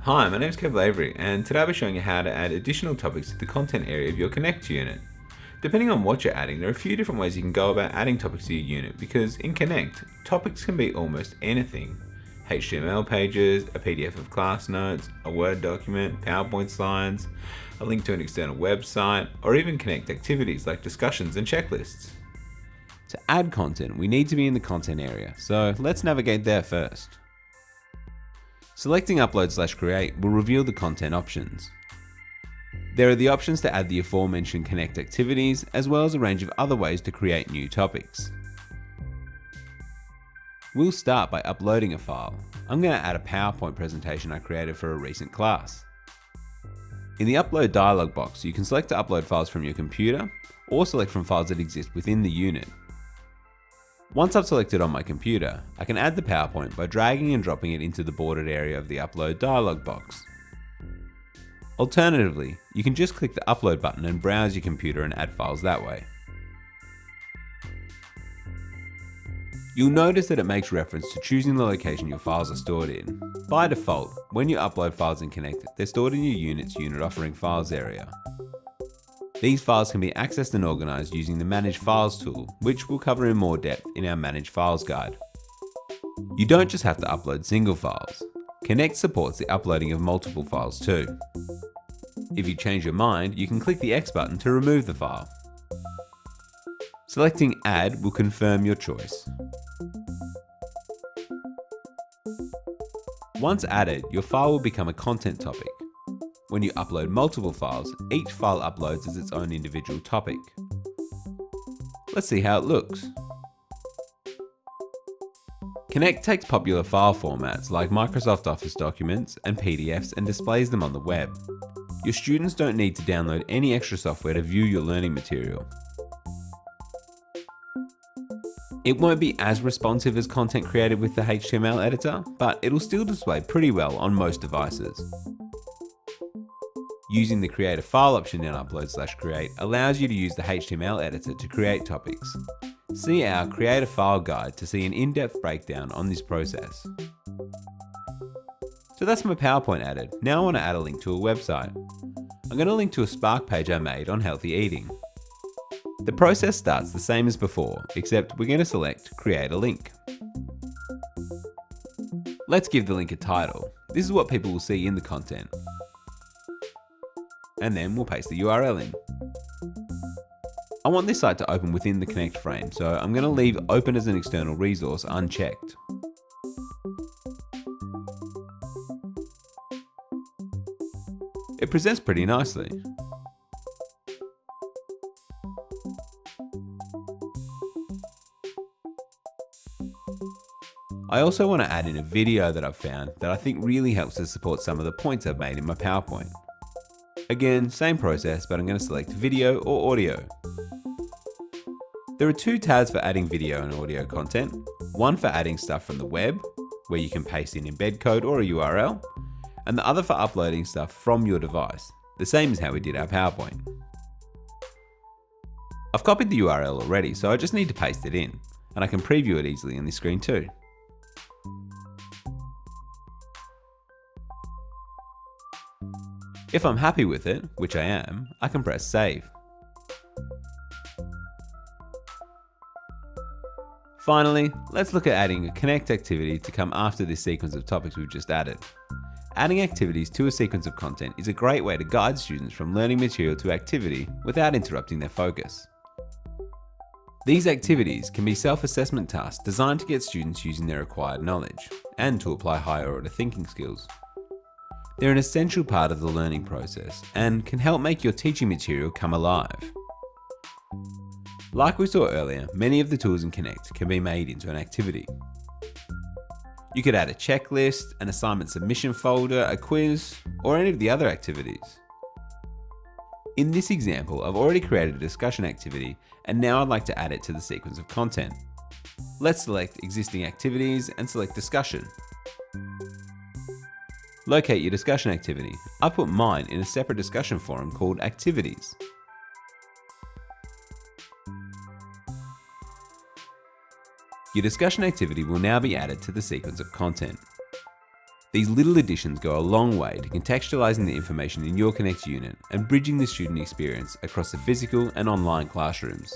Hi, my name is Kev Lavery, and today I'll be showing you how to add additional topics to the content area of your Connect unit. Depending on what you're adding, there are a few different ways you can go about adding topics to your unit, because in Connect, topics can be almost anything. HTML pages, a PDF of class notes, a Word document, PowerPoint slides, a link to an external website, or even Connect activities like discussions and checklists. To add content, we need to be in the content area, so let's navigate there first. Selecting Upload/Create will reveal the content options. There are the options to add the aforementioned Connect activities, as well as a range of other ways to create new topics. We'll start by uploading a file. I'm going to add a PowerPoint presentation I created for a recent class. In the Upload dialog box, you can select to upload files from your computer, or select from files that exist within the unit. Once I've selected on my computer, I can add the PowerPoint by dragging and dropping it into the bordered area of the Upload dialog box. Alternatively, you can just click the Upload button and browse your computer and add files that way. You'll notice that it makes reference to choosing the location your files are stored in. By default, when you upload files in Connect, they're stored in your unit's Unit Offering Files area. These files can be accessed and organized using the Manage Files tool, which we'll cover in more depth in our Manage Files guide. You don't just have to upload single files. Connect supports the uploading of multiple files too. If you change your mind, you can click the X button to remove the file. Selecting Add will confirm your choice. Once added, your file will become a content topic. When you upload multiple files, each file uploads as its own individual topic. Let's see how it looks. Connect takes popular file formats like Microsoft Office documents and PDFs and displays them on the web. Your students don't need to download any extra software to view your learning material. It won't be as responsive as content created with the HTML editor, but it'll still display pretty well on most devices. Using the Create a File option in Upload/Create allows you to use the HTML editor to create topics. See our Create a File guide to see an in-depth breakdown on this process. So that's my PowerPoint added. Now I want to add a link to a website. I'm going to link to a Spark page I made on healthy eating. The process starts the same as before, except we're going to select Create a Link. Let's give the link a title. This is what people will see in the content. And then we'll paste the URL in. I want this site to open within the Connect frame, so I'm going to leave Open as an external resource unchecked. It presents pretty nicely. I also want to add in a video that I've found that I think really helps to support some of the points I've made in my PowerPoint. Again, same process, but I'm going to select video or audio. There are two tabs for adding video and audio content. One for adding stuff from the web, where you can paste in embed code or a URL, and the other for uploading stuff from your device, the same as how we did our PowerPoint. I've copied the URL already, so I just need to paste it in, and I can preview it easily on this screen too. If I'm happy with it, which I am, I can press Save. Finally, let's look at adding a Connect activity to come after this sequence of topics we've just added. Adding activities to a sequence of content is a great way to guide students from learning material to activity without interrupting their focus. These activities can be self-assessment tasks designed to get students using their acquired knowledge and to apply higher order thinking skills. They're an essential part of the learning process and can help make your teaching material come alive. Like we saw earlier, many of the tools in Connect can be made into an activity. You could add a checklist, an assignment submission folder, a quiz, or any of the other activities. In this example, I've already created a discussion activity and now I'd like to add it to the sequence of content. Let's select Existing Activities and select Discussion. Locate your discussion activity. I put mine in a separate discussion forum called Activities. Your discussion activity will now be added to the sequence of content. These little additions go a long way to contextualizing the information in your Connect unit and bridging the student experience across the physical and online classrooms.